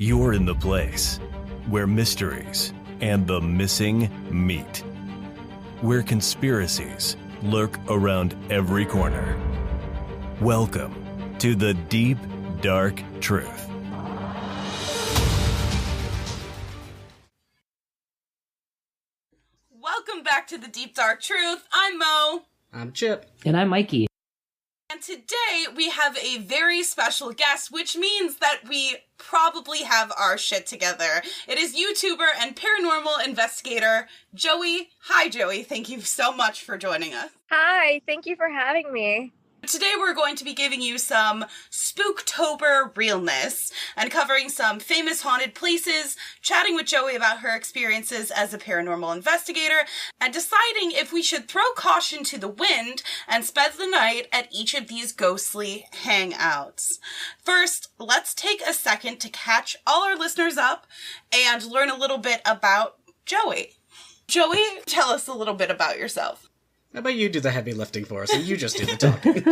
You're in the place where mysteries and the missing meet, where conspiracies lurk around every corner. Welcome to the Deep, Dark Truth. Welcome back to the Deep, Dark Truth. I'm Mo. I'm Chip. And I'm Mikey. And today we have a very special guest, which means that we probably have our shit together. It is YouTuber and paranormal investigator, Joey. Hi, Joey. Thank you so much for joining us. Hi, thank you for having me. Today we're going to be giving you some Spooktober realness and covering some famous haunted places, chatting with Joey about her experiences as a paranormal investigator, and deciding if we should throw caution to the wind and spend the night at each of these ghostly hangouts. First, let's take a second to catch all our listeners up and learn a little bit about Joey. Joey, tell us a little bit about yourself. How about you do the heavy lifting for us and you just do the talking?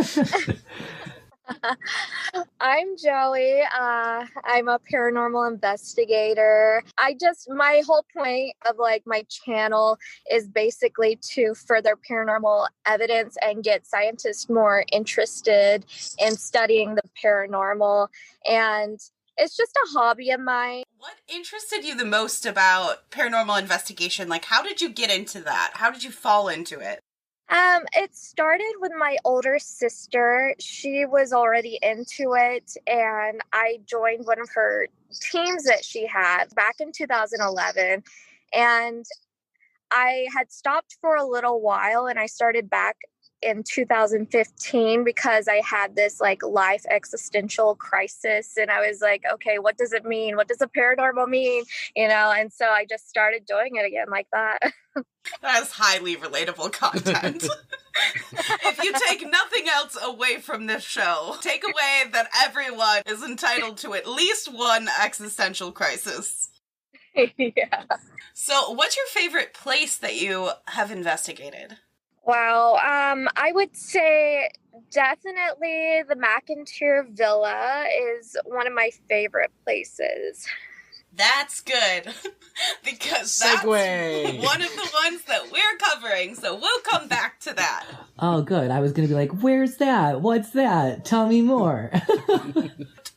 I'm Joey. I'm a paranormal investigator. My whole point of my channel is basically to further paranormal evidence and get scientists more interested in studying the paranormal. And it's just a hobby of mine. What interested you the most about paranormal investigation? How did you get into that? How did you fall into it? It started with my older sister. She was already into it, and I joined one of her teams that she had back in 2011. And I had stopped for a little while, and I started back in 2015 because I had this life existential crisis, and I was like, okay, what does it mean? What does a paranormal mean? And so I just started doing it again like that. That is highly relatable content. If you take nothing else away from this show, take away that everyone is entitled to at least one existential crisis. Yeah. So what's your favorite place that you have investigated? Wow. I would say definitely the McIntyre Villa is one of my favorite places. That's good, because Segue. That's one of the ones that we're covering, so we'll come back to that. Oh, good. I was going to be like, where's that? What's that? Tell me more.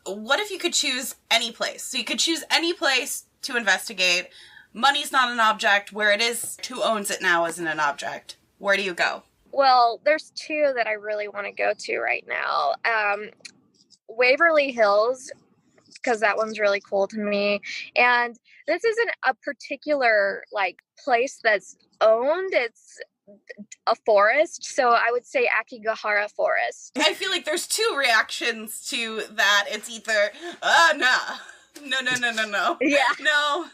What if you could choose any place? So you could choose any place to investigate. Money's not an object. Where it is, who owns it now isn't an object. Where do you go? Well, there's two that I really want to go to right now. Waverly Hills, because that one's really cool to me. And this isn't a particular place that's owned. It's a forest. So I would say Akigahara Forest. I feel like there's two reactions to that. It's either, nah. No. Yeah. No.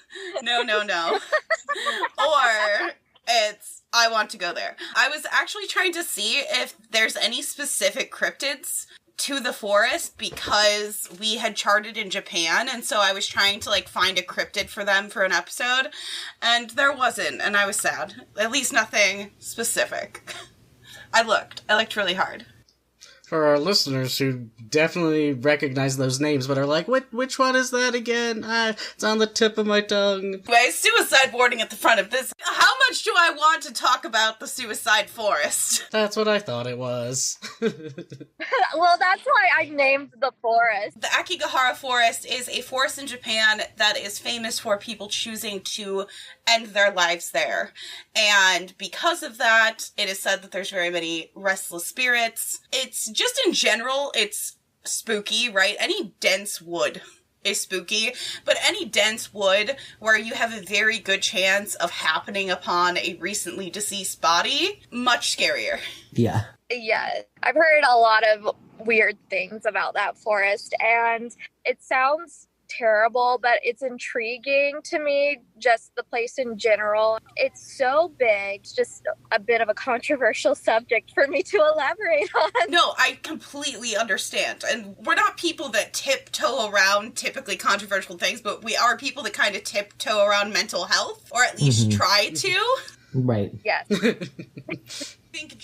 Or it's, I want to go there. I was actually trying to see if there's any specific cryptids to the forest because we had charted in Japan, and so I was trying to find a cryptid for them for an episode, and there wasn't, and I was sad. At least nothing specific. I looked really hard. For our listeners who definitely recognize those names but are like, which one is that again? It's on the tip of my tongue. Anyway, suicide warning at the front of this. How much do I want to talk about the suicide forest? That's what I thought it was. Well, that's why I named the forest. The Akigahara Forest is a forest in Japan that is famous for people choosing to end their lives there. And because of that, it is said that there's very many restless spirits. It's just in general, it's spooky, right? Any dense wood is spooky, but any dense wood where you have a very good chance of happening upon a recently deceased body, much scarier. Yeah. Yeah, I've heard a lot of weird things about that forest, and it sounds terrible, but it's intriguing to me, just the place in general. It's so big. It's just a bit of a controversial subject for me to elaborate on. No, I completely understand. And we're not people that tiptoe around typically controversial things, but we are people that kind of tiptoe around mental health, or at least try to. Right. Yes. I think,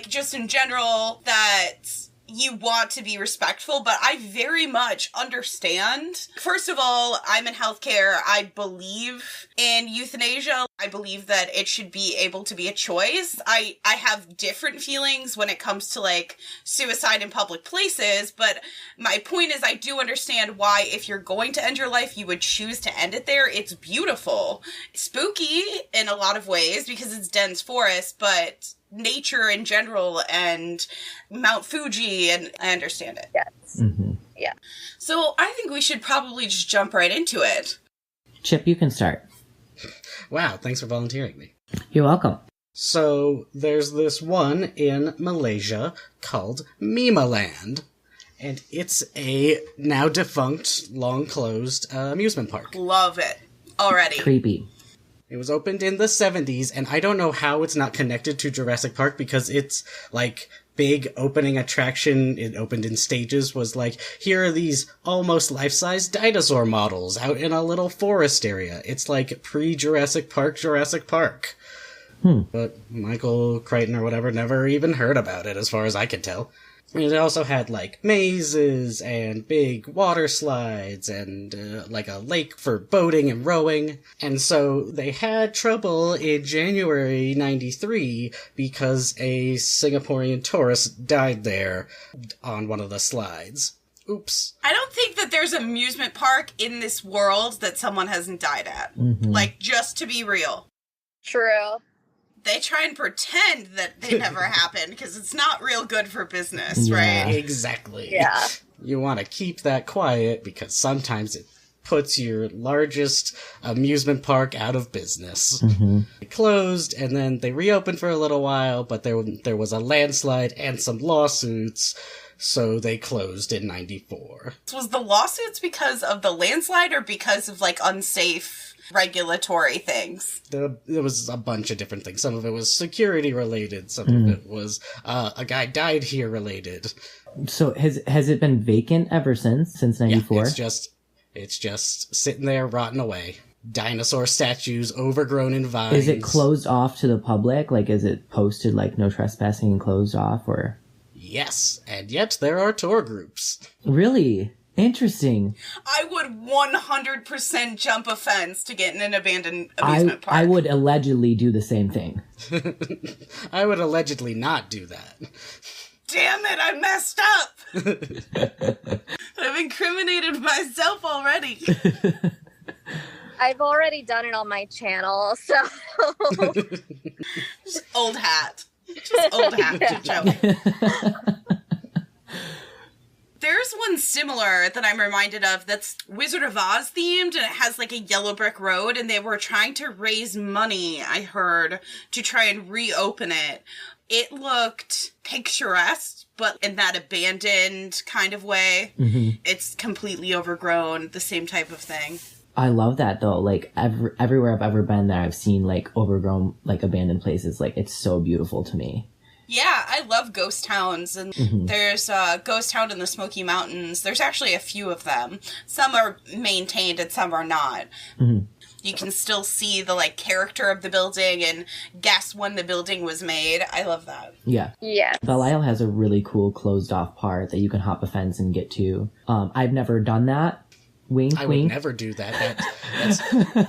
just in general, that you want to be respectful, but I very much understand. First of all, I'm in healthcare. I believe in euthanasia. I believe that it should be able to be a choice. I have different feelings when it comes to, like, suicide in public places, but my point is I do understand why, if you're going to end your life, you would choose to end it there. It's beautiful. It's spooky in a lot of ways because it's dense forest, but nature in general and Mount Fuji, and I understand it. Yes. Mm-hmm. Yeah. So I think we should probably just jump right into it. Chip, you can start. Wow, thanks for volunteering me. You're welcome. So, there's this one in Malaysia called Mimaland, and it's a now defunct, long-closed amusement park. Love it. Already. Creepy. It was opened in the 70s, and I don't know how it's not connected to Jurassic Park, because its, like, big opening attraction, it opened in stages, was like, here are these almost life-size dinosaur models out in a little forest area. It's like pre-Jurassic Park, Jurassic Park. But Michael Crichton or whatever never even heard about it, as far as I can tell. It also had, like, mazes and big water slides and, like, a lake for boating and rowing. And so they had trouble in January 93 because a Singaporean tourist died there on one of the slides. Oops. I don't think that there's an amusement park in this world that someone hasn't died at. Mm-hmm. Like, just to be real. True. They try and pretend that they never happened because it's not real good for business, Yeah. right? Exactly. Yeah. You want to keep that quiet because sometimes it puts your largest amusement park out of business. Mm-hmm. It closed, and then they reopened for a little while, but there was a landslide and some lawsuits, so they closed in 94. Was the lawsuits because of the landslide or because of, like, unsafe regulatory things? There was a bunch of different things. Some of it was security related, some of it was a guy died here related. So has it been vacant ever since 94? Yeah, it's just sitting there rotting away. Dinosaur statues overgrown in vines. Is it closed off to the public? Like, is it posted, like, no trespassing and closed off, or? Yes, and yet there are tour groups. Really? Interesting. I would 100% jump a fence to get in an abandoned amusement park. I would allegedly do the same thing. I would allegedly not do that. Damn it, I messed up! I've incriminated myself already. I've already done it on my channel, so. Just old hat. Just old hat to Joey. There's one similar that I'm reminded of that's Wizard of Oz themed, and it has like a yellow brick road, and they were trying to raise money, I heard, to try and reopen it. It looked picturesque, but in that abandoned kind of way. Mm-hmm. It's completely overgrown, the same type of thing. I love that, though. Like, everywhere I've ever been there, I've seen, like, overgrown, like, abandoned places. Like, it's so beautiful to me. Yeah, I love ghost towns, and there's a ghost town in the Smoky Mountains. There's actually a few of them. Some are maintained and some are not. Mm-hmm. You can still see the, like, character of the building and guess when the building was made. I love that. Yeah. Yeah. Belle Isle has a really cool closed-off part that you can hop a fence and get to. I've never done that. Wink, I wink. would never do that.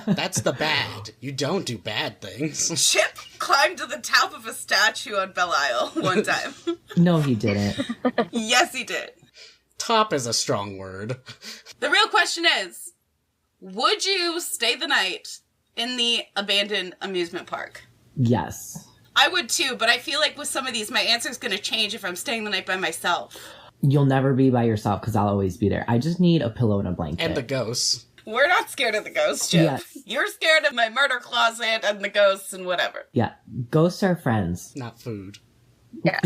That's the bad. You don't do bad things. Chip climbed to the top of a statue on Belle Isle one time. No, he didn't. Yes, he did. Top is a strong word. The real question is, would you stay the night in the abandoned amusement park? Yes. I would too, but I feel like with some of these, my answer is going to change if I'm staying the night by myself. You'll never be by yourself because I'll always be there. I just need a pillow and a blanket. And the ghosts. We're not scared of the ghosts, Chip. Yes. You're scared of my murder closet and the ghosts and whatever. Yeah. Ghosts are friends. Not food. Yeah.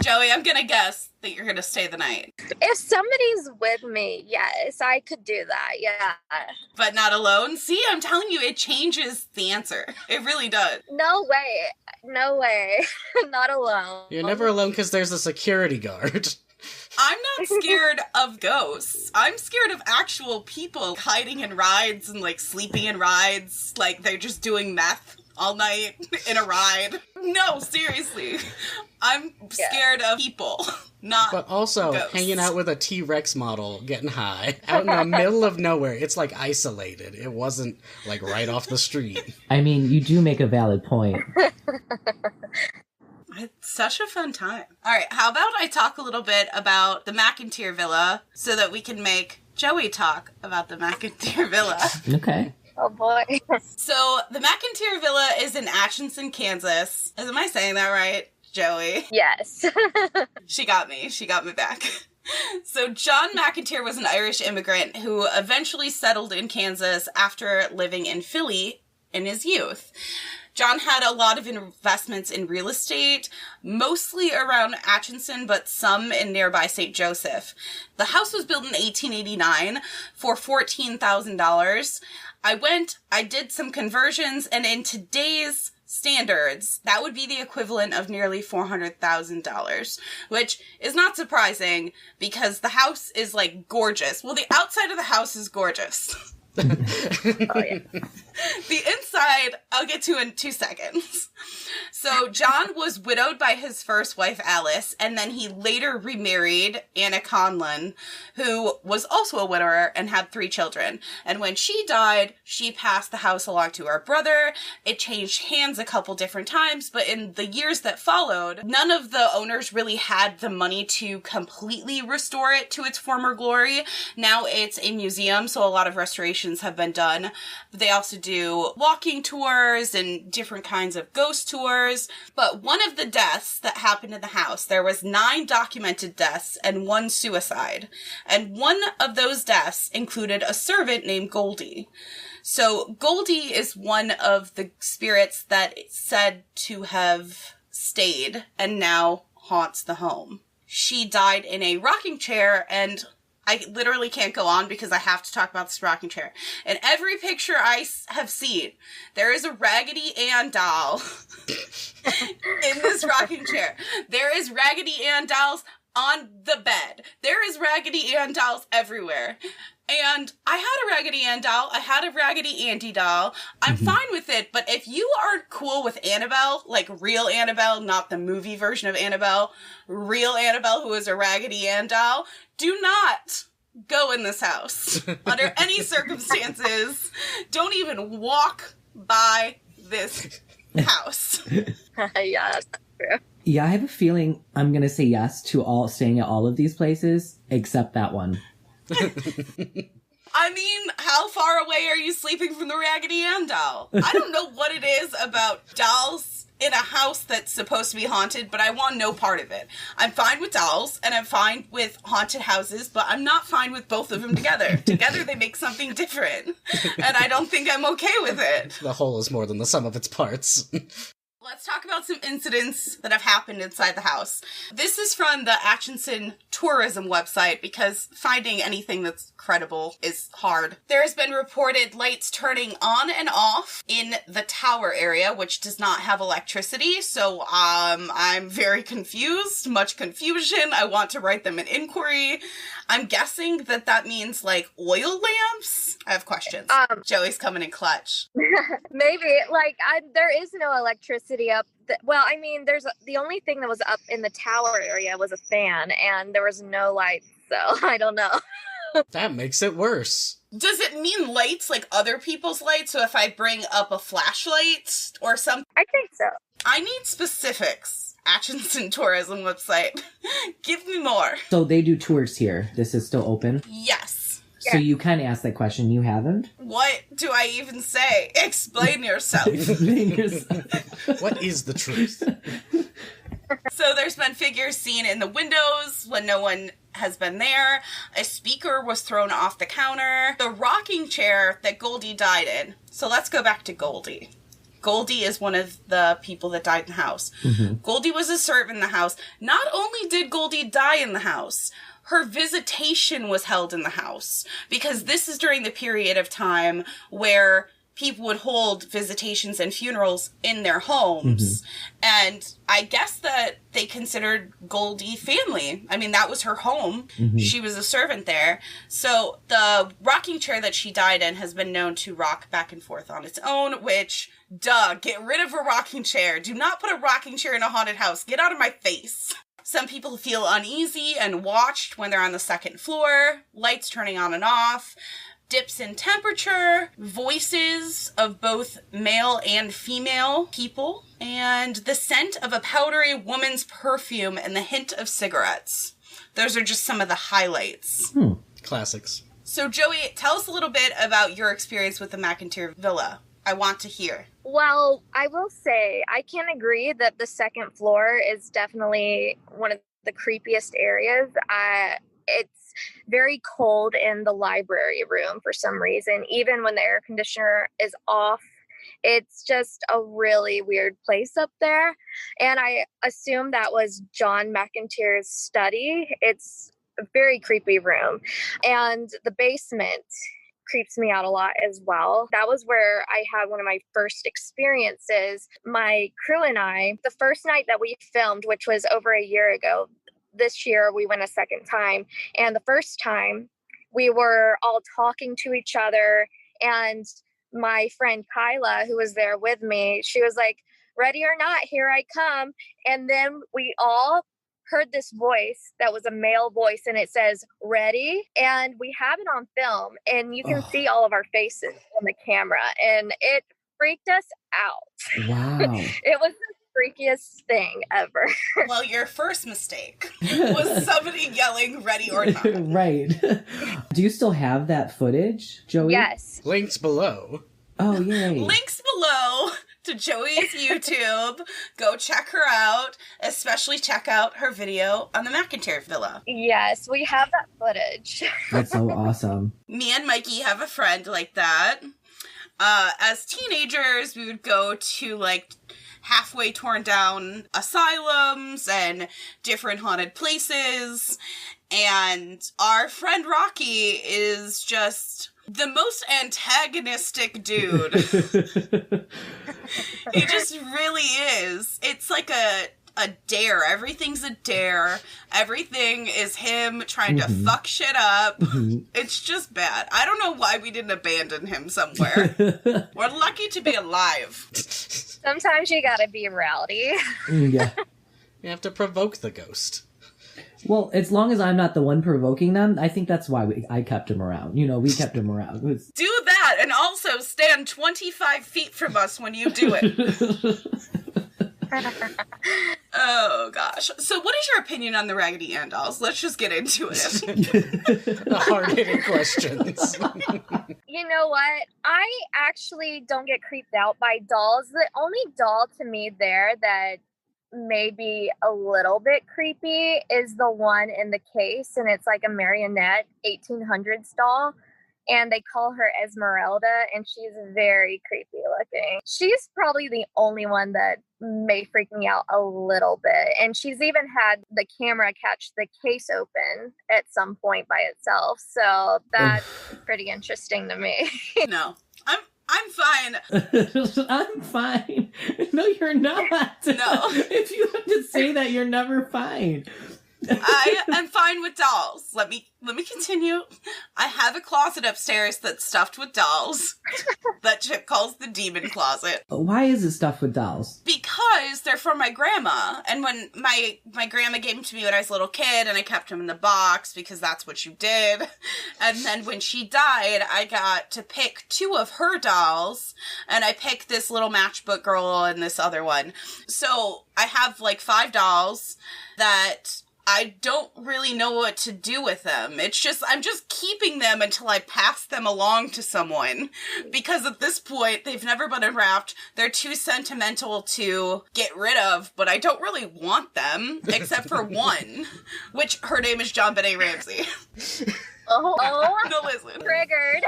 Joey, I'm going to guess that you're going to stay the night. If somebody's with me, yes, I could do that. Yeah. But not alone? See, I'm telling you, it changes the answer. It really does. No way. No way. Not alone. You're never alone because there's a security guard. I'm not scared of ghosts. I'm scared of actual people hiding in rides and, like, sleeping in rides. Like, they're just doing meth all night in a ride. No, seriously. I'm scared of people, not But also, ghosts. hanging out with a T-Rex model, getting high, out in the middle of nowhere. It's, like, isolated. It wasn't, like, right off the street. I mean, you do make a valid point. It's such a fun time. All right, how about I talk a little bit about the McIntyre Villa so that we can make Joey talk about the McIntyre Villa. Okay. Oh boy. So the McIntyre Villa is in Atchison, Kansas. Am I saying that right, Joey? Yes. She got me. She got me back. So John McIntyre was an Irish immigrant who eventually settled in Kansas after living in Philly in his youth. John had a lot of investments in real estate, mostly around Atchison, but some in nearby St. Joseph. The house was built in 1889 for $14,000. I did some conversions, and in today's standards, that would be the equivalent of nearly $400,000, which is not surprising because the house is, like, gorgeous. Well, the outside of the house is gorgeous. Oh, yeah. The inside, I'll get to in 2 seconds. So John was widowed by his first wife, Alice, and then he later remarried Anna Conlon, who was also a widower and had 3 children. And when she died, she passed the house along to her brother. It changed hands a couple different times, but in the years that followed, none of the owners really had the money to completely restore it to its former glory. Now it's a museum, so a lot of restorations have been done. They also do walking tours and different kinds of ghost tours. But one of the deaths that happened in the house, there was 9 documented deaths and 1 suicide. And one of those deaths included a servant named Goldie. So Goldie is one of the spirits that is said to have stayed and now haunts the home. She died in a rocking chair, and I literally can't go on because I have to talk about this rocking chair. In every picture I have seen, there is a Raggedy Ann doll in this rocking chair. There is Raggedy Ann dolls on the bed. There is Raggedy Ann dolls everywhere. And I had a Raggedy Ann doll. I had a Raggedy Andy doll. I'm fine with it, but if you aren't cool with Annabelle, like real Annabelle, not the movie version of Annabelle, real Annabelle who is a Raggedy Ann doll, do not go in this house. Under any circumstances, don't even walk by this house. Yeah, that's true. Yeah, I have a feeling I'm gonna say yes to staying at all of these places, except that one. I mean, how far away are you sleeping from the Raggedy Ann doll? I don't know what it is about dolls in a house that's supposed to be haunted, but I want no part of it. I'm fine with dolls, and I'm fine with haunted houses, but I'm not fine with both of them together. Together they make something different, and I don't think I'm okay with it. The whole is more than the sum of its parts. Let's talk about some incidents that have happened inside the house. This is from the Atchison tourism website because finding anything that's credible is hard. There has been reported lights turning on and off in the tower area, which does not have electricity, so I'm very confused, much confusion. I want to write them an inquiry. I'm guessing that means, like, oil lamps? I have questions. Joey's coming in clutch. Maybe, like, there is no electricity up. Well, I mean, the only thing that was up in the tower area was a fan, and there was no lights, so I don't know. That makes it worse. Does it mean lights like other people's lights? So if I bring up a flashlight or something? I think so. I need specifics. Atchison tourism website. Give me more. So they do tours here. This is still open? Yes. So you kind of asked that question. You haven't? What do I even say? Explain yourself. Explain yourself. What is the truth? So there's been figures seen in the windows when no one has been there. A speaker was thrown off the counter. The rocking chair that Goldie died in. So let's go back to Goldie. Goldie is one of the people that died in the house. Mm-hmm. Goldie was a servant in the house. Not only did Goldie die in the house, her visitation was held in the house. Because this is during the period of time where people would hold visitations and funerals in their homes. And I guess that they considered Goldie family. I mean, that was her home. She was a servant there. So the rocking chair that she died in has been known to rock back and forth on its own, which, duh, get rid of a rocking chair. Do not put a rocking chair in a haunted house. Get out of my face. Some people feel uneasy and watched when they're on the second floor, lights turning on and off, dips in temperature, voices of both male and female people, and the scent of a powdery woman's perfume and the hint of cigarettes. Those are just some of the highlights. Classics. So Joey, tell us a little bit about your experience with the McIntyre Villa. I want to hear. Well, I will say I can agree that the second floor is definitely one of the creepiest areas. It's very cold in the library room for some reason, even when the air conditioner is off. It's just a really weird place up there. And I assume that was John McIntyre's study. It's a very creepy room. And the basement creeps me out a lot as well. That was where I had one of my first experiences. My crew and I, the first night that we filmed, which was over a year ago, this year we went a second time. And the first time we were all talking to each other, and my friend Kyla, who was there with me, she was like, "Ready or not, here I come." And then we all heard this voice that was a male voice, and it says, "Ready?" And we have it on film, and you can see all of our faces on the camera, and it freaked us out. Wow. It was the freakiest thing ever. Well, your first mistake was somebody yelling "ready or not." Right. Do you still have that footage, Joey? Yes. Links below. Oh, yay. Links below to Joey's YouTube. Go check her out. Especially check out her video on the McIntyre Villa. Yes, we have that footage. That's so awesome. Me and Mikey have a friend like that. As teenagers, we would go to like halfway torn down asylums and different haunted places. And our friend Rocky is just the most antagonistic dude. He just really is. It's like a dare. Everything's a dare. Everything is him trying to fuck shit up. It's just bad. I don't know why we didn't abandon him somewhere. We're lucky to be alive. Sometimes you gotta be rowdy. Yeah. You have to provoke the ghost. Well, as long as I'm not the one provoking them, I think that's why I kept him around. You know, we kept him around. Do that, and also stand 25 feet from us when you do it. Oh, gosh. So what is your opinion on the Raggedy Ann dolls? Let's just get into it. The hard-hitting questions. You know what? I actually don't get creeped out by dolls. The only doll to me there that maybe a little bit creepy is the one in the case, and it's like a marionette 1800s doll, and they call her Esmeralda, and she's very creepy looking. She's probably the only one that may freak me out a little bit, and she's even had the camera catch the case open at some point by itself, so that's pretty interesting to me. No, I'm fine. I'm fine. No, you're not. No. If you have to say that, you're never fine. I am fine with dolls. Let me continue. I have a closet upstairs that's stuffed with dolls that Chip calls the demon closet. Why is it stuffed with dolls? Because they're from my grandma. And when my grandma gave them to me when I was a little kid, and I kept them in the box because that's what you did. And then when she died, I got to pick two of her dolls, and I picked this little matchbook girl and this other one. So I have like 5 dolls that I don't really know what to do with them. I'm just keeping them until I pass them along to someone. Because at this point, they've never been unwrapped. They're too sentimental to get rid of, but I don't really want them, except for one, which her name is John Benet Ramsey. Oh, No, listen. triggered.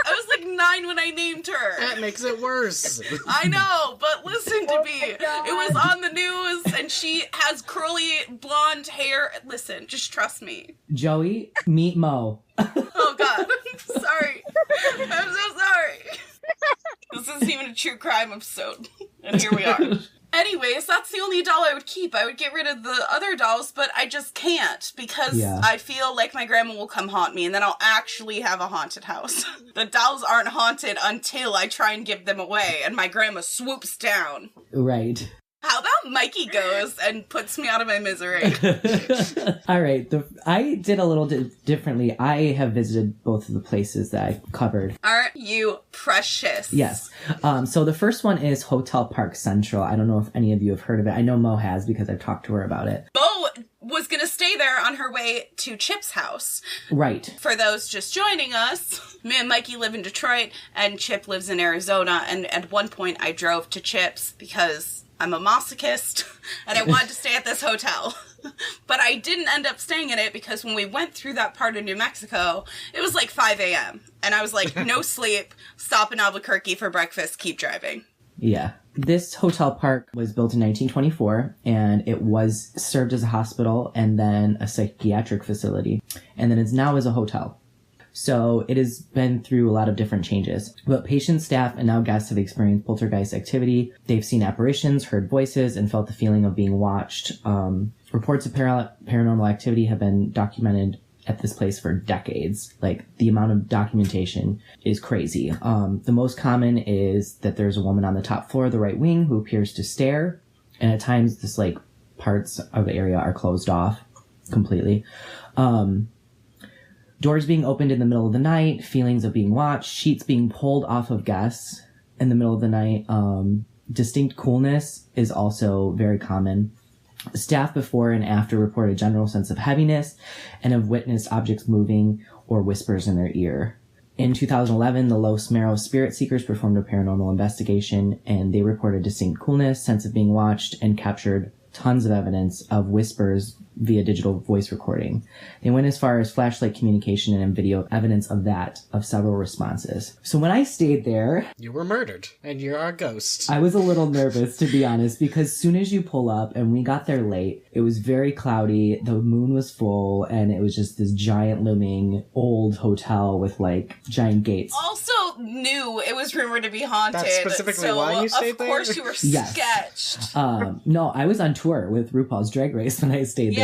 I was like 9 when I named her. That makes it worse. I know, but listen to me. my God. It was on the news, and she has curly blonde hair. Listen, just trust me. Joey, meet Mo. Oh, God. Sorry. I'm so sorry. a true crime episode. And here we are. Anyways, that's the only doll I would keep. I would get rid of the other dolls, but I just can't because I feel like my grandma will come haunt me and then I'll actually have a haunted house. The dolls aren't haunted until I try and give them away and my grandma swoops down. Right. How about Mikey goes and puts me out of my misery? All right. I did a little differently. I have visited both of the places that I covered. Aren't you precious? Yes. So the first one is Hotel Park Central. I don't know if any of you have heard of it. I know Mo has because I've talked to her about it. Mo was going to stay there on her way to Chip's house. Right. For those just joining us, me and Mikey live in Detroit and Chip lives in Arizona. And at one point I drove to Chip's because I'm a masochist, and I wanted to stay at this hotel. But I didn't end up staying in it because when we went through that part of New Mexico, it was like 5 a.m. And I was like, no sleep, stop in Albuquerque for breakfast, keep driving. Yeah. This hotel park was built in 1924, and it was served as a hospital and then a psychiatric facility. And then it's now as a hotel. So it has been through a lot of different changes. But patients, staff, and now guests have experienced poltergeist activity. They've seen apparitions, heard voices, and felt the feeling of being watched. Reports of paranormal activity have been documented at this place for decades. Like, the amount of documentation is crazy. The most common is that there's a woman on the top floor of the right wing who appears to stare. And at times, this, like, parts of the area are closed off completely. Doors being opened in the middle of the night, feelings of being watched, sheets being pulled off of guests in the middle of the night. Distinct coolness is also very common. Staff before and after report a general sense of heaviness and have witnessed objects moving or whispers in their ear. In 2011, the Los Meros Spirit Seekers performed a paranormal investigation, and they reported distinct coolness, sense of being watched, and captured tons of evidence of whispers via digital voice recording. They went as far as flashlight communication and video evidence of that, of several responses. So when I stayed there... You were murdered, and you're our ghost. I was a little nervous, to be honest, because as soon as you pull up, and we got there late, it was very cloudy, the moon was full, and it was just this giant looming old hotel with, like, giant gates. Also knew it was rumored to be haunted. That's specifically why you stayed there? Of course you were sketched. No, I was on tour with RuPaul's Drag Race when I stayed there.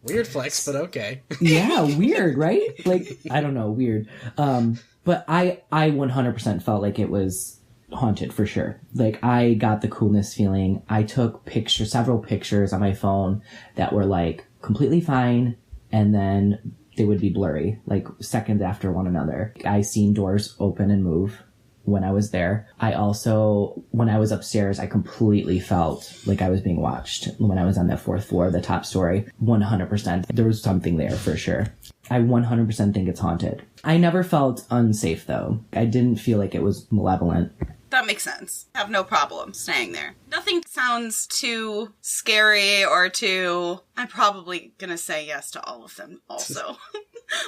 Weird flex, but okay. Yeah, weird, right? Like, I don't know, weird. But I 100% felt like it was haunted for sure. Like, I got the coolness feeling. I took several pictures on my phone that were like completely fine, and then they would be blurry, like seconds after one another. I seen doors open and move when I was there. I also, when I was upstairs, I completely felt like I was being watched. When I was on that fourth floor, the top story, 100%. There was something there for sure. I 100% think it's haunted. I never felt unsafe though. I didn't feel like it was malevolent. That makes sense. I have no problem staying there. Nothing sounds too scary or too... I'm probably gonna say yes to all of them also.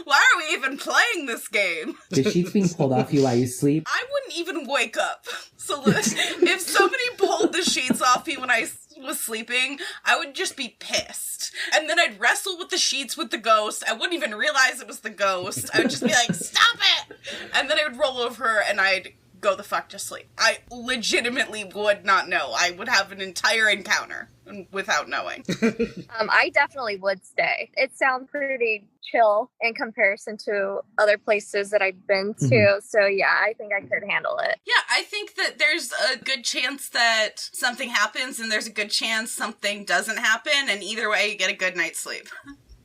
Why are we even playing this game? The sheets being pulled off you while you sleep? I wouldn't even wake up. So if somebody pulled the sheets off me when I was sleeping, I would just be pissed. And then I'd wrestle with the sheets with the ghost. I wouldn't even realize it was the ghost. I would just be like, stop it! And then I would roll over and I'd go the fuck to sleep. I legitimately would not know. I would have an entire encounter without knowing. I definitely would stay. It sounds pretty chill in comparison to other places that I've been to. Mm-hmm. So yeah, I think I could handle it. Yeah, I think that there's a good chance that something happens and there's a good chance something doesn't happen, and either way you get a good night's sleep.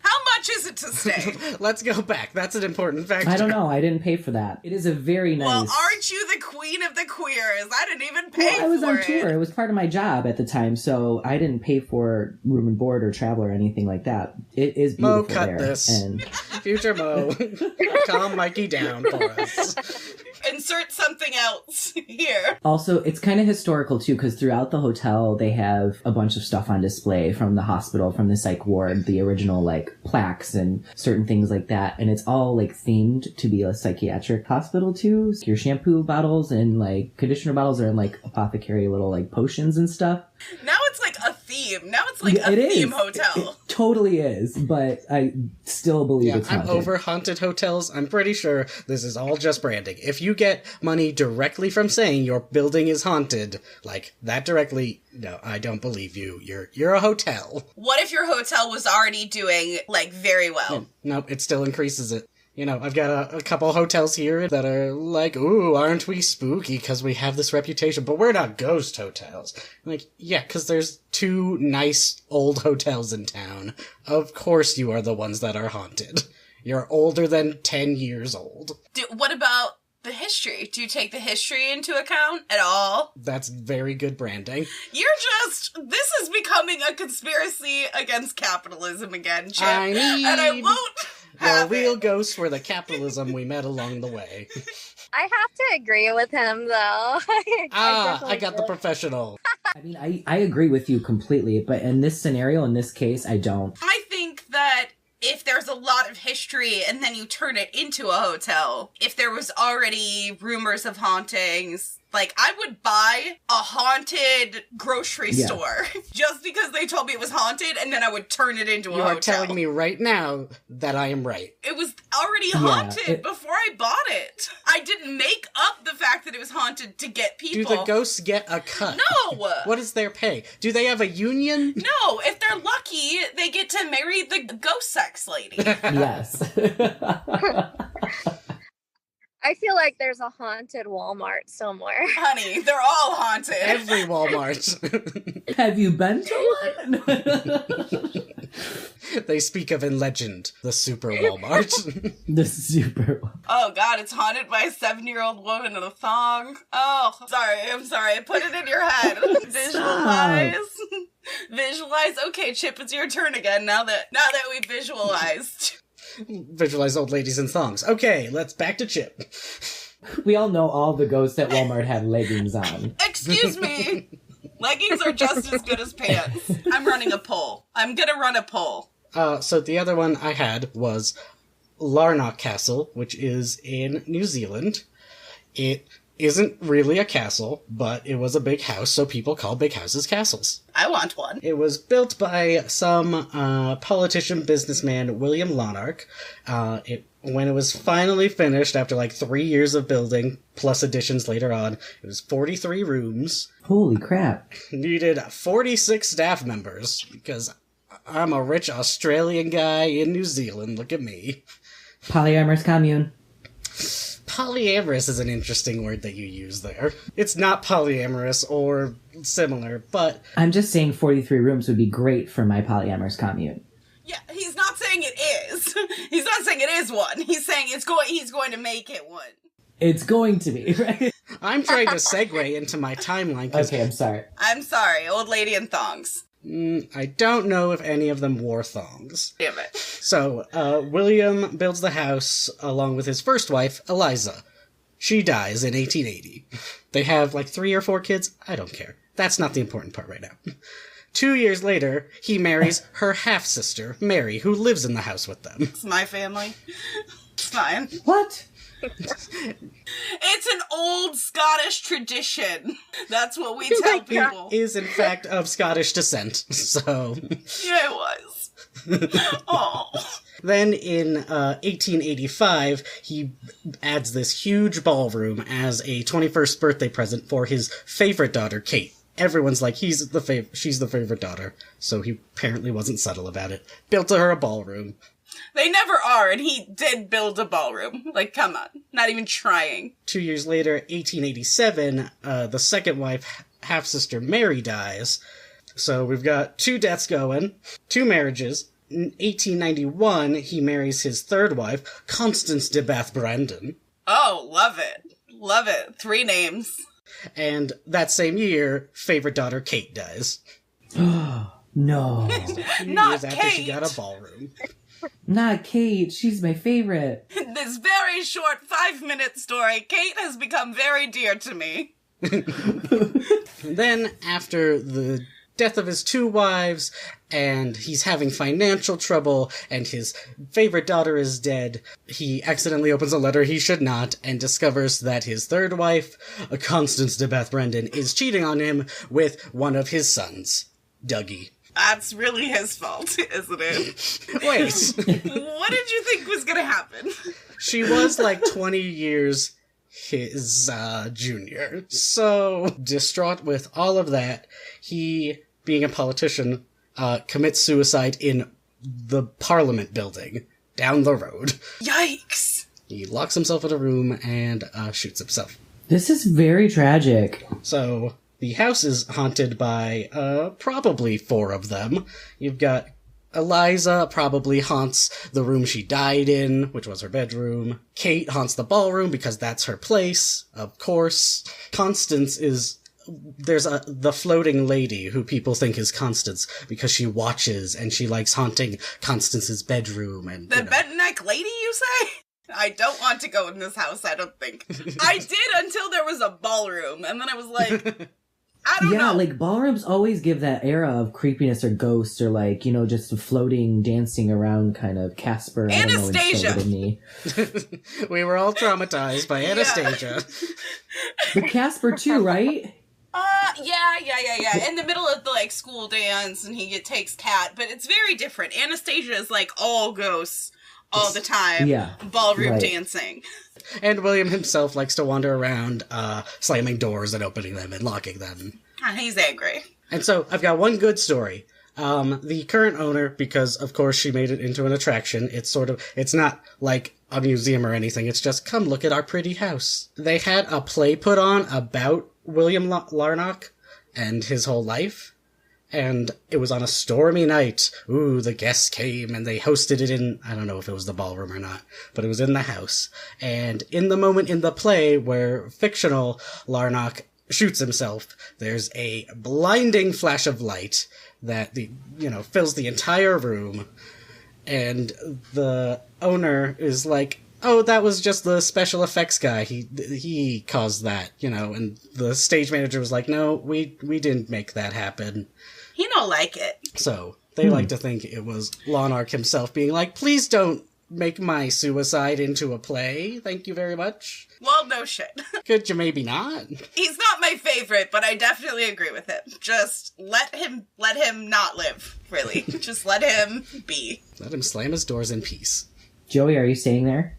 How much is it to stay? Let's go back. That's an important factor. I don't know. I didn't pay for that. It is a very nice... Well, aren't you the queen of the queers? I didn't even pay for it. I was on tour. It was part of my job at the time, so I didn't pay for room and board or travel or anything like that. It is beautiful Mo, cut there. This. And... Future Mo, calm Mikey down for us. Insert something else here. Also, it's kind of historical, too, because throughout the hotel, they have a bunch of stuff on display from the hospital, from the psych ward, the original, like, plaques and certain things like that. And it's all, like, themed to be a psychiatric hospital, too. Your shampoo bottles and, like, conditioner bottles are in, like, apothecary little, like, potions and stuff. Now it's like a theme. Now it's like a theme hotel. totally is, but I still believe it's haunted. I'm over haunted hotels. I'm pretty sure this is all just branding. If you get money directly from saying your building is haunted, like that directly, no, I don't believe you. You're a hotel. What if your hotel was already doing, like, very well? Nope, it still increases it. You know, I've got a couple hotels here that are like, ooh, aren't we spooky because we have this reputation, but we're not ghost hotels. Like, yeah, because there's 2 nice old hotels in town. Of course you are the ones that are haunted. You're older than 10 years old. What about the history? Do you take the history into account at all? That's very good branding. This is becoming a conspiracy against capitalism again, Chip. And I won't have real it. ghosts were the capitalism we met along the way. I have to agree with him, though. I got the professional. I mean, I agree with you completely, but in this scenario, in this case, I don't. I think that if there's a lot of history and then you turn it into a hotel, if there was already rumors of hauntings, like, I would buy a haunted grocery store just because they told me it was haunted, and then I would turn it into a hotel. You are telling me right now that I am right. It was already haunted before I bought it. I didn't make up the fact that it was haunted to get people. Do the ghosts get a cut? No! What is their pay? Do they have a union? No, if they're lucky, they get to marry the ghost sex lady. Yes. I feel like there's a haunted Walmart somewhere. Honey, they're all haunted. Every Walmart. Have you been to one? They speak of in legend the super Walmart. The super one. Oh god, it's haunted by a 7-year-old woman in a thong. Oh, I'm sorry. I put it in your head. Visualize. Visualize. Okay, Chip, it's your turn again now that we visualized. Visualize old ladies in thongs. Okay, let's back to Chip. We all know all the ghosts at Walmart have leggings on. Excuse me. Leggings are just as good as pants. I'm running a poll. I'm gonna run a poll. So the other one I had was Larnock Castle, which is in New Zealand. It isn't really a castle, but it was a big house, so people call big houses castles. I want one. It was built by some politician businessman, William Larnock. When it was finally finished, after like 3 years of building, plus additions later on, it was 43 rooms. Holy crap. Needed 46 staff members, because I'm a rich Australian guy in New Zealand, look at me. Polyamorous commune. Polyamorous is an interesting word that you use there. It's not polyamorous or similar, but... I'm just saying 43 rooms would be great for my polyamorous commune. Yeah, he's not saying it is. He's not saying it is one. He's saying he's going to make it one. It's going to be, right? I'm trying to segue into my timeline. Okay, I'm sorry. I'm sorry, old lady in thongs. I don't know if any of them wore thongs. Damn it. So, William builds the house along with his first wife, Eliza. She dies in 1880. They have like 3 or 4 kids. I don't care. That's not the important part right now. 2 years later, he marries her half-sister, Mary, who lives in the house with them. It's my family. It's fine. What? It's an old Scottish tradition. That's what we tell people. He is, in fact, of Scottish descent, so... Yeah, it was. Oh. Then in 1885, he adds this huge ballroom as a 21st birthday present for his favorite daughter, Kate. Everyone's like, she's the favorite daughter, so he apparently wasn't subtle about it. Built her a ballroom. They never are, and he did build a ballroom. Like, come on. Not even trying. 2 years later, 1887, the second wife, half-sister Mary, dies. So we've got 2 deaths going, 2 marriages. In 1891, he marries his third wife, Constance de Bath Brandon. Oh, love it. Love it. 3 names. And that same year, favorite daughter Kate dies. No. Not years after she Kate. got a ballroom. Not Kate. She's my favorite. In this very short 5-minute story, Kate has become very dear to me. And then, after the death of his 2 wives, and he's having financial trouble, and his favorite daughter is dead, he accidentally opens a letter he should not, and discovers that his third wife, Constance de Bath Brandon, is cheating on him with one of his sons, Dougie. That's really his fault, isn't it? Wait. What did you think was gonna happen? She was like 20 years his junior. So, distraught with all of that, he, being a politician, commits suicide in the Parliament building down the road. Yikes! He locks himself in a room and shoots himself. This is very tragic. So, the house is haunted by probably 4 of them. You've got Eliza probably haunts the room she died in, which was her bedroom. Kate haunts the ballroom because that's her place, of course. Constance is... There's the floating lady who people think is Constance because she watches and she likes haunting Constance's bedroom. And the bed-neck lady, you say? I don't want to go in this house, I don't think. I did until there was a ballroom, and then I was like... I don't know. Yeah, like ballrooms always give that era of creepiness or ghosts or like, you know, just floating, dancing around kind of Casper. Anastasia. We were all traumatized by Anastasia. But Casper too, right? Yeah. In the middle of the like school dance and he takes Kat, but it's very different. Anastasia is like all ghosts all the time. Yeah. Ballroom dancing. And William himself likes to wander around, slamming doors and opening them and locking them. He's angry. And so, I've got one good story. The current owner, because of course she made it into an attraction, it's not like a museum or anything, it's just, come look at our pretty house. They had a play put on about William Larnock and his whole life. And it was on a stormy night. Ooh, the guests came and they hosted it in, I don't know if it was the ballroom or not, but it was in the house. And in the moment in the play where fictional Larnock shoots himself, there's a blinding flash of light that fills the entire room. And the owner is like, oh, that was just the special effects guy. He caused that, and the stage manager was like, no, we didn't make that happen. He don't like it. So, they like to think it was Larnock himself being like, please don't make my suicide into a play. Thank you very much. Well, no shit. Could you maybe not? He's not my favorite, but I definitely agree with him. Just let him not live, really. Just let him be. Let him slam his doors in peace. Joey, are you staying there?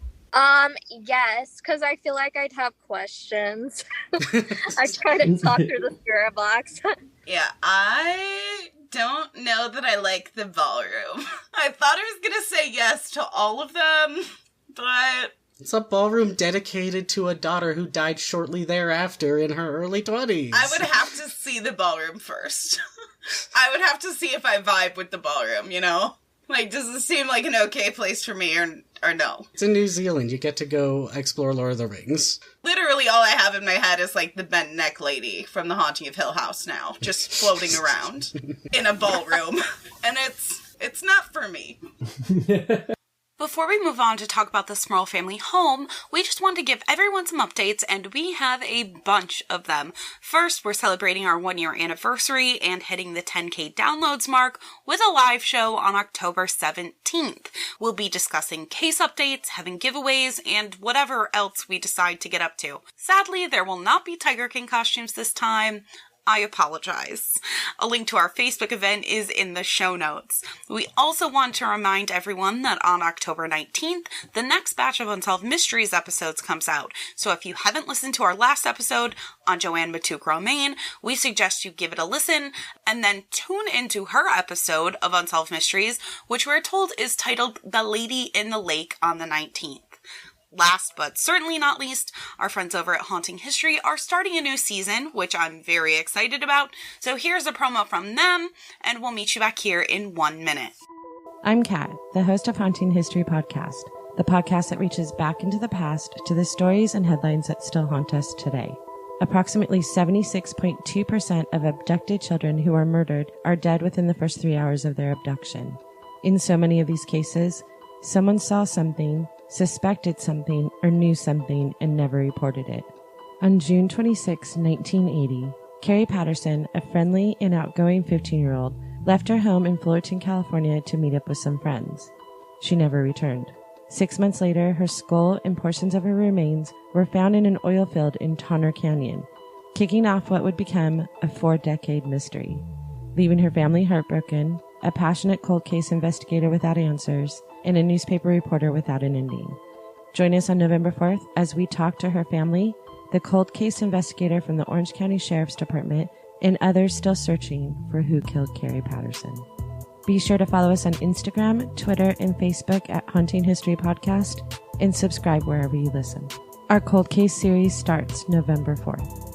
Yes, because I feel like I'd have questions. I try to talk through the spirit box. Yeah, I don't know that I like the ballroom. I thought I was gonna say yes to all of them, but... It's a ballroom dedicated to a daughter who died shortly thereafter in her early 20s. I would have to see the ballroom first. I would have to see if I vibe with the ballroom, Like, does it seem like an okay place for me or no? It's in New Zealand. You get to go explore Lord of the Rings. Literally all I have in my head is, like, the bent neck lady from The Haunting of Hill House now. Just floating around in a ballroom. And it's not for me. Before we move on to talk about the Smurl family home, we just want to give everyone some updates, and we have a bunch of them. First, we're celebrating our 1-year anniversary and hitting the 10K downloads mark with a live show on October 17th. We'll be discussing case updates, having giveaways, and whatever else we decide to get up to. Sadly, there will not be Tiger King costumes this time. I apologize. A link to our Facebook event is in the show notes. We also want to remind everyone that on October 19th, the next batch of Unsolved Mysteries episodes comes out. So if you haven't listened to our last episode on Joanne Matuk Romaine, we suggest you give it a listen and then tune into her episode of Unsolved Mysteries, which we're told is titled The Lady in the Lake on the 19th. Last but certainly not least, our friends over at Haunting History are starting a new season, which I'm very excited about. So here's a promo from them, and we'll meet you back here in 1 minute. I'm Kat, the host of Haunting History Podcast, the podcast that reaches back into the past to the stories and headlines that still haunt us today. Approximately 76.2% of abducted children who are murdered are dead within the first 3 hours of their abduction. In so many of these cases, someone saw something, suspected something, or knew something and never reported it. On June 26, 1980, Carrie Patterson, a friendly and outgoing 15-year-old, left her home in Fullerton, California to meet up with some friends. She never returned. 6 months later, her skull and portions of her remains were found in an oil field in Tonner Canyon, kicking off what would become a 4-decade mystery. leaving her family heartbroken, a passionate cold case investigator without answers, and a newspaper reporter without an ending. Join us on November 4th as we talk to her family, the cold case investigator from the Orange County Sheriff's Department, and others still searching for who killed Carrie Patterson. Be sure to follow us on Instagram, Twitter, and Facebook at Haunting History Podcast, and subscribe wherever you listen. Our cold case series starts November 4th.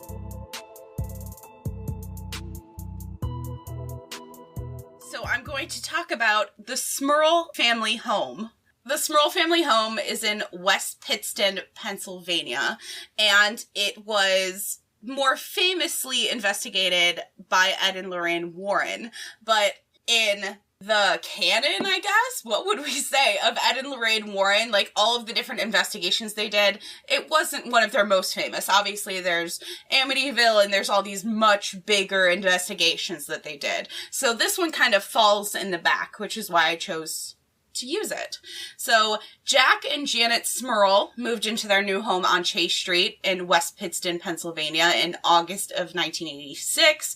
So I'm going to talk about the Smurl family home. The Smurl family home is in West Pittston, Pennsylvania, and it was more famously investigated by Ed and Lorraine Warren. But in the canon, I guess, what would we say, of Ed and Lorraine Warren, like all of the different investigations they did, it wasn't one of their most famous. Obviously, there's Amityville and there's all these much bigger investigations that they did. So this one kind of falls in the back, which is why I chose to use it. So Jack and Janet Smurl moved into their new home on Chase Street in West Pittston, Pennsylvania in August of 1986,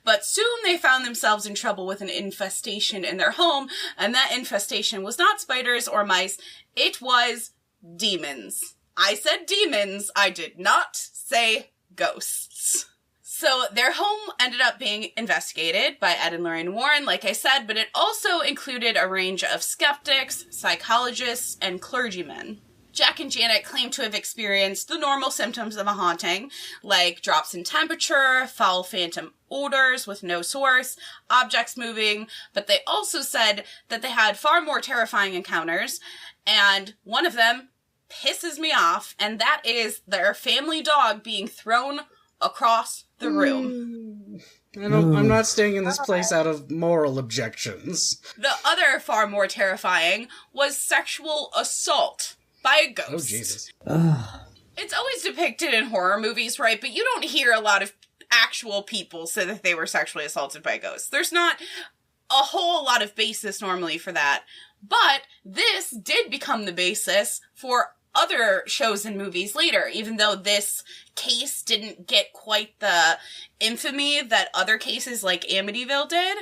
but soon they found themselves in trouble with an infestation in their home, and that infestation was not spiders or mice, it was demons. I said demons, I did not say ghosts. So their home ended up being investigated by Ed and Lorraine Warren, like I said, but it also included a range of skeptics, psychologists, and clergymen. Jack and Janet claimed to have experienced the normal symptoms of a haunting, like drops in temperature, foul phantom odors with no source, objects moving, but they also said that they had far more terrifying encounters, and one of them pisses me off, and that is their family dog being thrown across the room. I'm not staying in this place out of moral objections. The other far more terrifying was sexual assault by a ghost. Oh, Jesus. It's always depicted in horror movies, right? But you don't hear a lot of actual people say that they were sexually assaulted by ghosts. There's not a whole lot of basis normally for that. But this did become the basis for other shows and movies later, even though this case didn't get quite the infamy that other cases like Amityville did.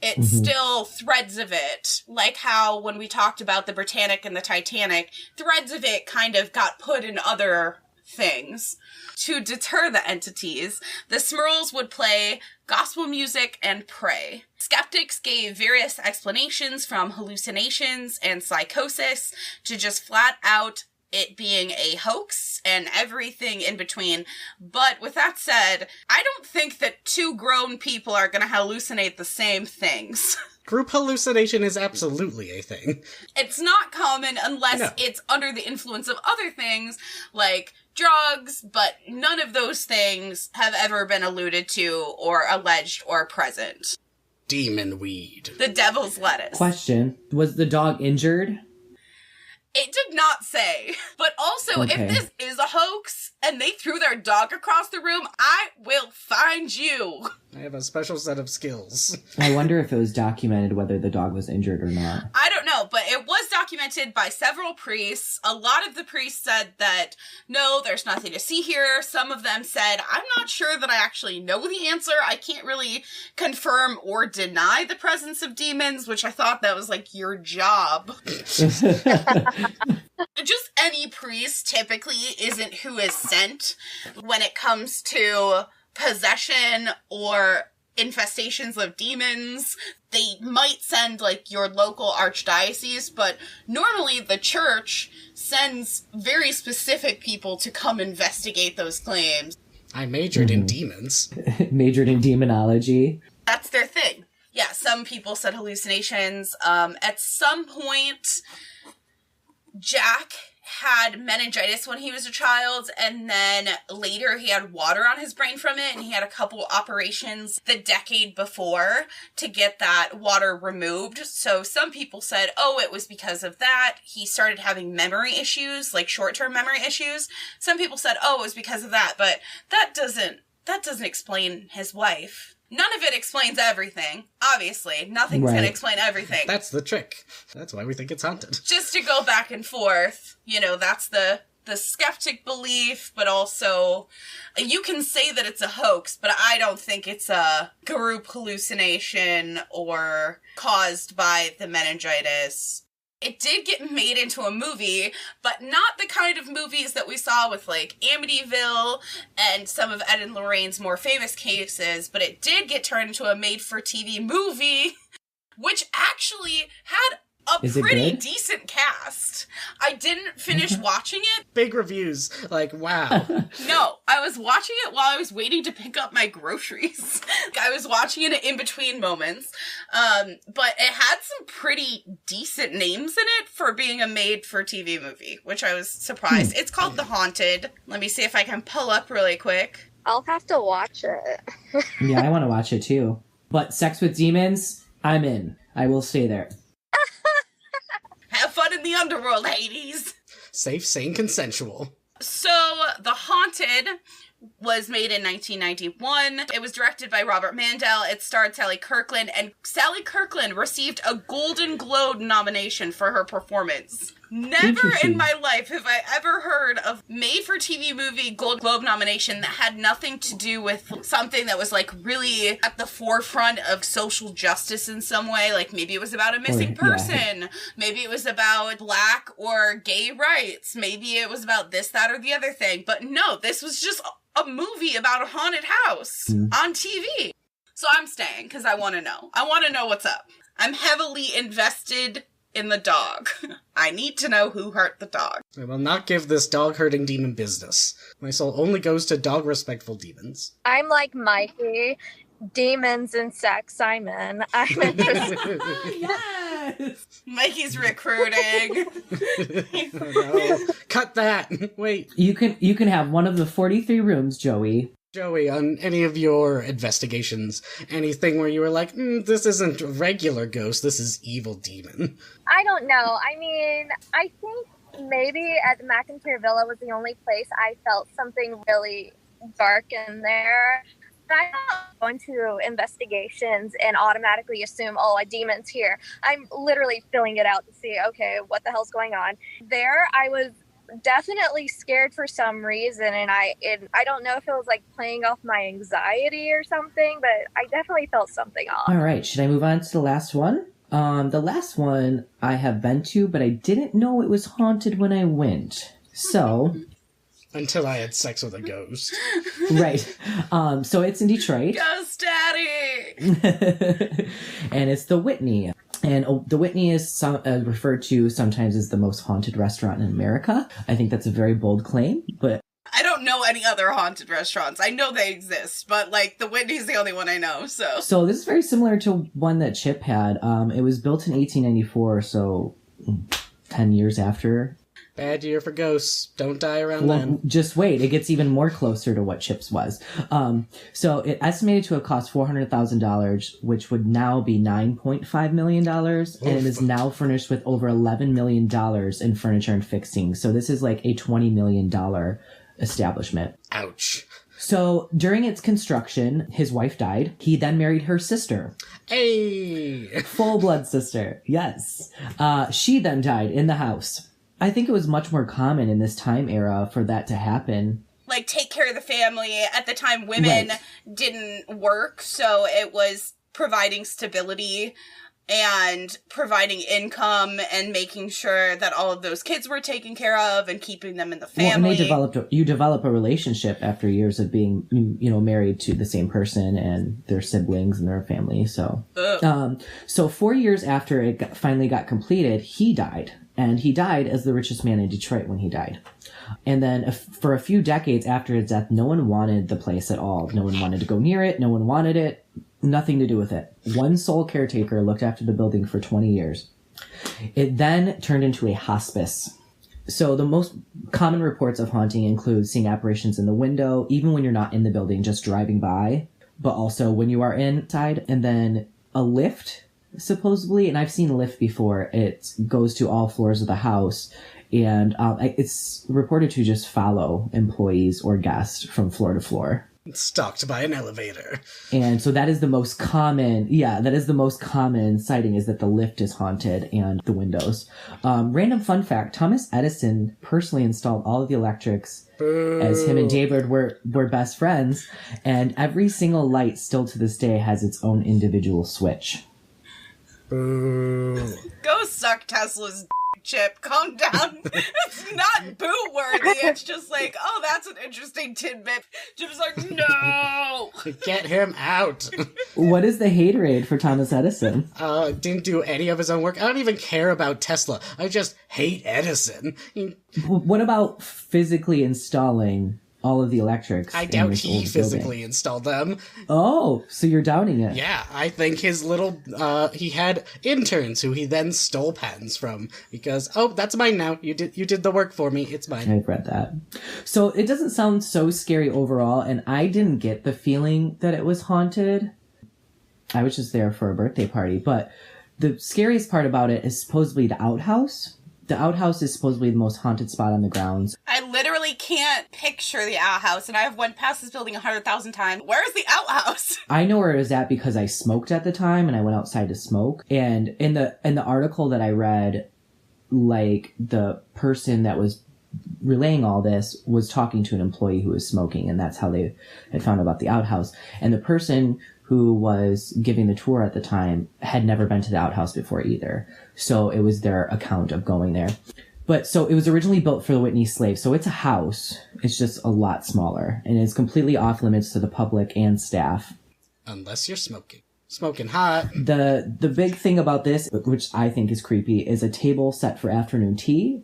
It's still threads of it, like how when we talked about the Britannic and the Titanic, threads of it kind of got put in other things. To deter the entities, the Smurls would play gospel music and pray. Skeptics gave various explanations from hallucinations and psychosis to just flat out it being a hoax and everything in between. But with that said, I don't think that two grown people are going to hallucinate the same things. Group hallucination is absolutely a thing. It's not common unless it's under the influence of other things like drugs, but none of those things have ever been alluded to or alleged or present. Demon weed. The devil's lettuce. Question, was the dog injured? It did not say. But also, if this is a hoax and they threw their dog across the room, I will find you. I have a special set of skills. I wonder if it was documented whether the dog was injured or not. I don't know, but it was documented by several priests. A lot of the priests said that, no, there's nothing to see here. Some of them said, I'm not sure that I actually know the answer. I can't really confirm or deny the presence of demons, which I thought that was like your job. Just any priest typically isn't who is sent when it comes to possession or infestations of demons. They might send like your local archdiocese, but normally the church sends very specific people to come investigate those claims. I majored in demons. Majored in demonology. That's their thing. Yeah, some people said hallucinations. At some point, Jack had meningitis when he was a child, and then later he had water on his brain from it, and he had a couple operations the decade before to get that water removed. So some people said, oh, it was because of that. He started having memory issues, like short-term memory issues. Some people said, oh, it was because of that, but that doesn't explain his wife. None of it explains everything. Obviously, nothing's going to explain everything. That's the trick. That's why we think it's haunted. Just to go back and forth, you know, that's the the skeptic belief, but also you can say that it's a hoax, but I don't think it's a group hallucination or caused by the meningitis. It did get made into a movie, but not the kind of movies that we saw with, like, Amityville and some of Ed and Lorraine's more famous cases, but it did get turned into a made-for-TV movie, which actually had a pretty decent cast. I didn't finish watching it. Big reviews. Like, wow. No, I was watching it while I was waiting to pick up my groceries. I was watching it in between moments. But it had some pretty decent names in it for being a made-for-TV movie, which I was surprised. It's called The Haunted. Let me see if I can pull up really quick. I'll have to watch it. Yeah, I want to watch it too. But sex with demons, I'm in. I will stay there. Have fun in the underworld, Hades. Safe, sane, consensual. So, The Haunted was made in 1991. It was directed by Robert Mandel. It starred Sally Kirkland, and Sally Kirkland received a Golden Globe nomination for her performance. Never in my life have I ever heard of made-for-TV movie Golden Globe nomination that had nothing to do with something that was, like, really at the forefront of social justice in some way. Like, maybe it was about a missing person. Yeah. Maybe it was about Black or gay rights. Maybe it was about this, that, or the other thing. But no, this was just a movie about a haunted house on TV. So I'm staying because I want to know. I want to know what's up. I'm heavily invested in the dog. I need to know who hurt the dog. I will not give this dog-hurting demon business. My soul only goes to dog-respectful demons. I'm like Mikey. Demons and sex, I'm in. I'm interested. Yes! Mikey's recruiting. No. Cut that! Wait. You can have one of the 43 rooms, Joey. Joey, on any of your investigations, anything where you were like, this isn't regular ghost, this is evil demon? I don't know. I mean, I think maybe at the McIntyre Villa was the only place I felt something really dark in there. I don't go into investigations and automatically assume, a demon's here. I'm literally filling it out to see, okay, what the hell's going on. There, I was definitely scared for some reason, and I don't know if it was like playing off my anxiety or something, but I definitely felt something off. All right, should I move on to the last one? The last one I have been to, but I didn't know it was haunted when I went. So... Until I had sex with a ghost. Right. So it's in Detroit. Ghost Daddy! And it's the Whitney. And the Whitney is referred to sometimes as the most haunted restaurant in America. I think that's a very bold claim, but... I don't know any other haunted restaurants. I know they exist, but, like, the Whitney's the only one I know, so... So this is very similar to one that Chip had. It was built in 1894, so 10 years after... Bad year for ghosts. Don't die around then. Just wait. It gets even more closer to what Chip's was. So it estimated to have cost $400,000, which would now be $9.5 million. And it is now furnished with over $11 million in furniture and fixings. So this is like a $20 million establishment. Ouch. So during its construction, his wife died. He then married her sister. Hey! Full blood sister. Yes. She then died in the house. I think it was much more common in this time era for that to happen. Like, take care of the family. At the time, women didn't work, so it was providing stability and providing income and making sure that all of those kids were taken care of and keeping them in the family. Well, and you develop a relationship after years of being, married to the same person and their siblings and their family. So, so 4 years after it finally got completed, he died. And he died as the richest man in Detroit when he died. And then for a few decades after his death, no one wanted the place at all. No one wanted to go near it. No one wanted it. Nothing to do with it. One sole caretaker looked after the building for 20 years. It then turned into a hospice. So the most common reports of haunting include seeing apparitions in the window, even when you're not in the building, just driving by, but also when you are inside. And then a lift, supposedly, and I've seen a lift before. It goes to all floors of the house, and it's reported to just follow employees or guests from floor to floor. Stalked by an elevator. And so that is the most common, sighting, is that the lift is haunted and the windows. Random fun fact, Thomas Edison personally installed all of the electrics. Boo. As him and David were best friends, and every single light still to this day has its own individual switch. Boo. Go suck Tesla's Chip. Calm down. It's not boo-worthy. It's just like, oh, that's an interesting tidbit. Chip's like, no! Get him out. What is the haterade for Thomas Edison? Didn't do any of his own work. I don't even care about Tesla. I just hate Edison. What about physically installing all of the electrics? I doubt he physically installed them. Oh, so you're doubting it? Yeah, I think his little, he had interns who he then stole patents from because, oh, that's mine now. You did the work for me. It's mine. I've read that. So it doesn't sound so scary overall, and I didn't get the feeling that it was haunted. I was just there for a birthday party, but the scariest part about it is supposedly the outhouse. The outhouse is supposedly the most haunted spot on the grounds. I literally can't picture the outhouse, and I have went past this building 100,000 times. Where's the outhouse? I know where it was at because I smoked at the time, and I went outside to smoke. And in the article that I read, like, the person that was relaying all this was talking to an employee who was smoking, and that's how they had found out about the outhouse. And the person who was giving the tour at the time had never been to the outhouse before either. So it was their account of going there. But so it was originally built for the Whitney slaves. So it's a house. It's just a lot smaller. And it's completely off limits to the public and staff. Unless you're smoking. Smoking hot. The big thing about this, which I think is creepy, is a table set for afternoon tea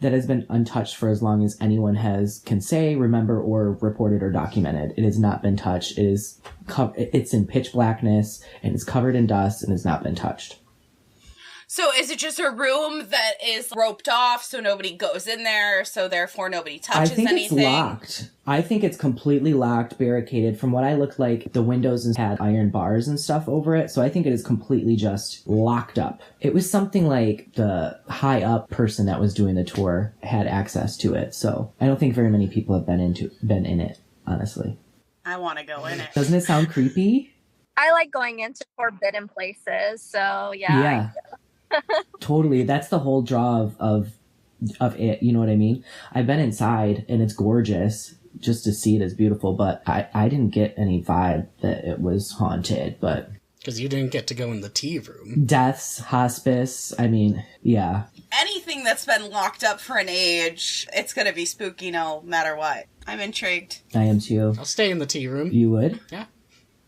that has been untouched for as long as anyone can say, remember, or reported or documented. It has not been touched. It's in pitch blackness, and it's covered in dust, and has not been touched. So is it just a room that is roped off so nobody goes in there, so therefore nobody touches anything? I think it's locked. I think it's completely locked, barricaded. From what I looked like, the windows had iron bars and stuff over it, so I think it is completely just locked up. It was something like the high-up person that was doing the tour had access to it, so I don't think very many people have been in it, honestly. I want to go in it. Doesn't it sound creepy? I like going into forbidden places, so yeah. Totally. That's the whole draw of it. You know what I mean? I've been inside and it's gorgeous just to see it is beautiful, but I didn't get any vibe that it was haunted, but. Because you didn't get to go in the tea room. Deaths, hospice, I mean, yeah. Anything that's been locked up for an age, it's going to be spooky no matter what. I'm intrigued. I am too. I'll stay in the tea room. You would? Yeah.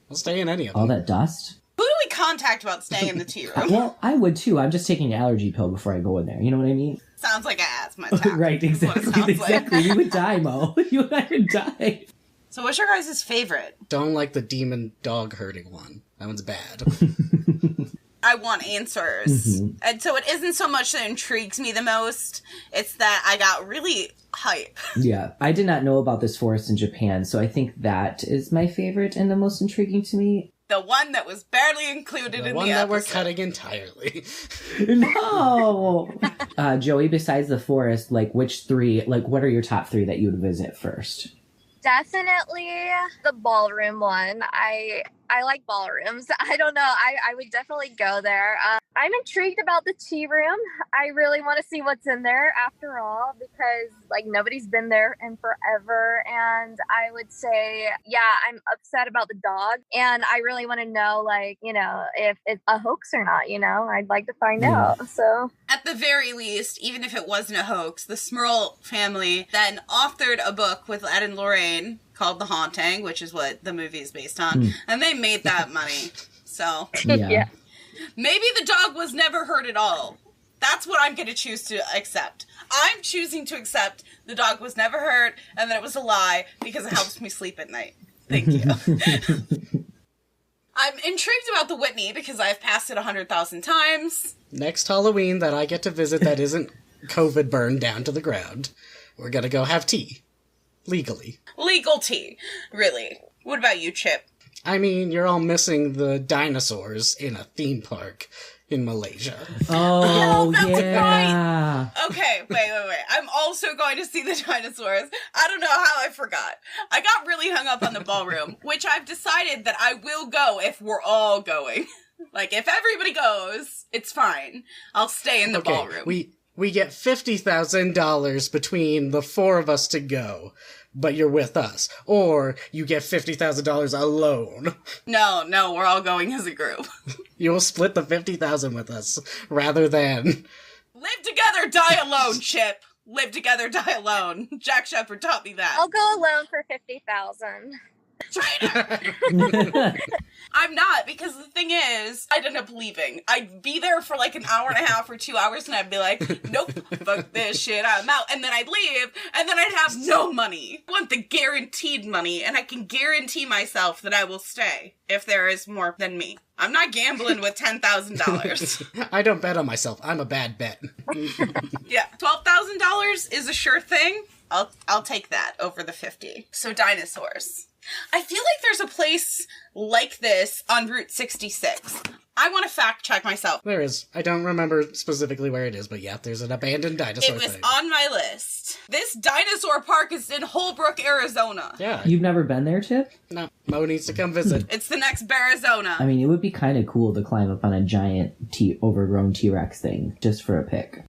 I'll stay in any of them. All that dust? Who do we contact about staying in the tea room? Well, I would too. I'm just taking an allergy pill before I go in there. You know what I mean? Sounds like an asthma attack. Right, exactly. Exactly. You would die, Mo. You and I would die. So what's your guys' favorite? Don't like the demon dog herding one. That one's bad. I want answers. Mm-hmm. And so it isn't so much that intrigues me the most, it's that I got really hype. Yeah, I did not know about this forest in Japan, so I think that is my favorite and the most intriguing to me. The one that was barely included in the one episode. that we're cutting entirely. No! Joey, besides the forest, like, which three, like, what are your top three that you would visit first? Definitely the ballroom one. I like ballrooms. I don't know. I would definitely go there. I'm intrigued about the tea room. I really want to see what's in there after all, because like nobody's been there in forever. And I would say, yeah, I'm upset about the dog. And I really want to know, like, you know, if it's a hoax or not, you know, I'd like to find out. So at the very least, even if it wasn't a hoax, the Smurl family then authored a book with Ed and Lorraine called The Haunting, which is what the movie is based on. And they made that money. So Yeah. Maybe the dog was never hurt at all. That's what I'm going to choose to accept. I'm choosing to accept the dog was never hurt and that it was a lie because it helps me sleep at night. Thank you. I'm intrigued about the Whitney because I've passed it 100,000 times. Next Halloween that I get to visit that isn't COVID burned down to the ground, we're going to go have tea. Legally. Legal tea. Really. What about you, Chip? I mean, you're all missing the dinosaurs in a theme park. in Malaysia. Oh, that's yeah. Okay, wait. I'm also going to see the dinosaurs. I don't know how I forgot. I got really hung up on the ballroom, which I've decided that I will go if we're all going. Like, if everybody goes, it's fine. I'll stay in the ballroom. We get $50,000 between the four of us to go, but you're with us. Or you get $50,000 alone. No, we're all going as a group. You will split the $50,000 with us, rather than... Live together, die alone, Chip. Live together, die alone. Jack Shepherd taught me that. I'll go alone for 50,000. Traitor! I'm not, because the thing is, I'd end up leaving. I'd be there for like an hour and a half or 2 hours, and I'd be like, nope, fuck this shit, I'm out. And then I'd leave, and then I'd have no money. I want the guaranteed money, and I can guarantee myself that I will stay if there is more than me. I'm not gambling with $10,000. I don't bet on myself. I'm a bad bet. Yeah, $12,000 is a sure thing. I'll take that over the 50. So dinosaurs. I feel like there's a place like this on Route 66. I want to fact check myself. There is. I don't remember specifically where it is, but yeah, there's an abandoned dinosaur It was thing. on my list. This dinosaur park is in Holbrook, Arizona. Yeah. You've never been there, Chip? No, Mo needs to come visit. It's the next Arizona. I mean, it would be kind of cool to climb up on a giant overgrown T-Rex thing, just for a pic.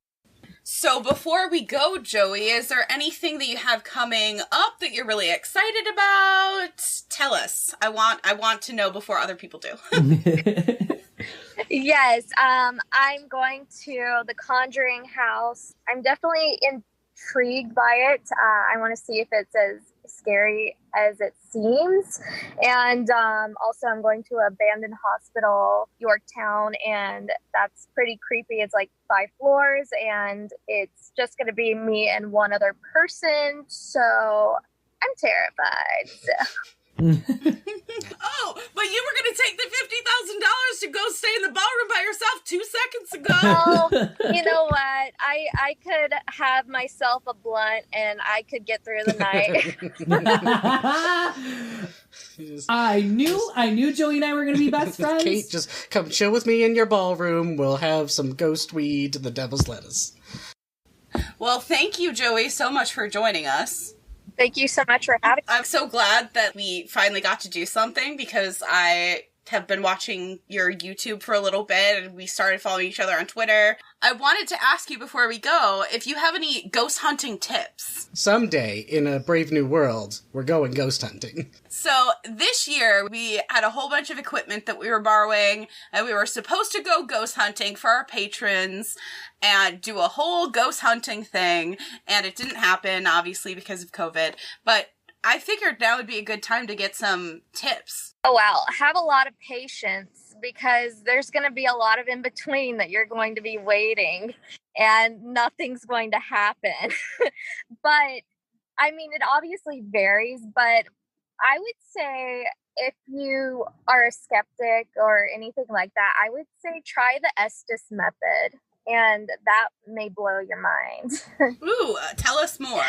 So before we go, Joey, is there anything that you have coming up that you're really excited about? Tell us. I want to know before other people do. Yes, I'm going to the Conjuring house. I'm definitely intrigued by it. I want to see if it's as scary as it seems. And also I'm going to abandoned hospital, Yorktown, and that's pretty creepy. It's like 5 floors, and it's just going to be me and one other person. So I'm terrified. Oh, but you were going to take the $50,000 to go stay in the ballroom by yourself 2 seconds ago. Well, you know what? I could have myself a blunt and I could get through the night. I knew Joey and I were going to be best friends. Kate, just come chill with me in your ballroom. We'll have some ghost weed, the devil's lettuce. Well, thank you, Joey, so much for joining us. Thank you so much for having me. I'm so glad that we finally got to do something, because I have been watching your YouTube for a little bit, and we started following each other on Twitter. I wanted to ask you before we go if you have any ghost hunting tips. Someday, in a brave new world, we're going ghost hunting. So this year, we had a whole bunch of equipment that we were borrowing, and we were supposed to go ghost hunting for our patrons and do a whole ghost hunting thing, and it didn't happen, obviously, because of COVID, but I figured now would be a good time to get some tips. Oh, well, have a lot of patience, because there's going to be a lot of in between that you're going to be waiting and nothing's going to happen. But I mean, it obviously varies, but I would say if you are a skeptic or anything like that, I would say try the Estes method. And that may blow your mind. Ooh, tell us more.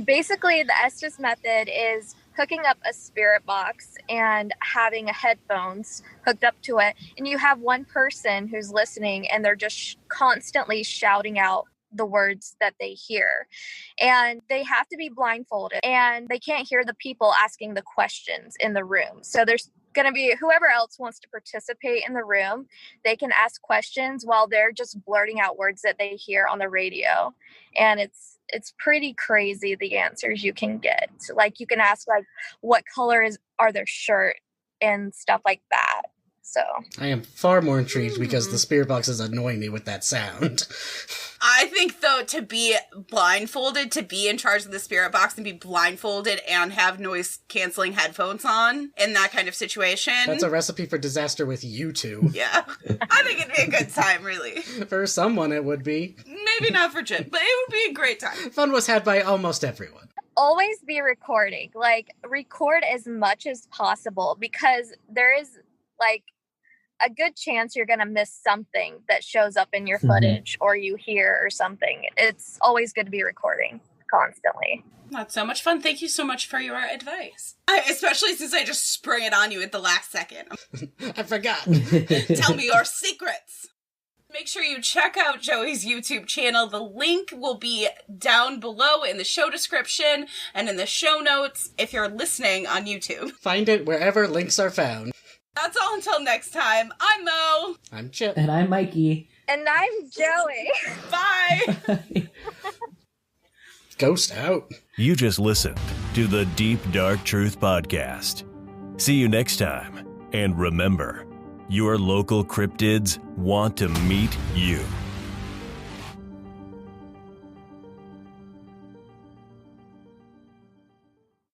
Basically, the Estes method is hooking up a spirit box and having a headphones hooked up to it. And you have one person who's listening, and they're just constantly shouting out the words that they hear. And they have to be blindfolded, and they can't hear the people asking the questions in the room. So there's going to be whoever else wants to participate in the room, they can ask questions while they're just blurting out words that they hear on the radio. And it's pretty crazy, the answers you can get. Like, you can ask, like, what color are their shirt and stuff like that. So I am far more intrigued because the spirit box is annoying me with that sound. I think, though, to be blindfolded, to be in charge of the spirit box and be blindfolded and have noise-canceling headphones on in that kind of situation. That's a recipe for disaster with you two. Yeah. I think it'd be a good time, really. For someone, it would be. Maybe not for Chip, but it would be a great time. Fun was had by almost everyone. Always be recording. Like, record as much as possible, because there is, like, a good chance you're going to miss something that shows up in your footage or you hear or something. It's always good to be recording constantly. That's so much fun. Thank you so much for your advice. Especially since I just sprung it on you at the last second. I forgot. Tell me your secrets. Make sure you check out Joey's YouTube channel. The link will be down below in the show description and in the show notes if you're listening on YouTube. Find it wherever links are found. That's all until next time. I'm Mo. I'm Chip. And I'm Mikey. And I'm Joey. Bye. Ghost out. You just listened to the Deep Dark Truth Podcast. See you next time. And remember, your local cryptids want to meet you.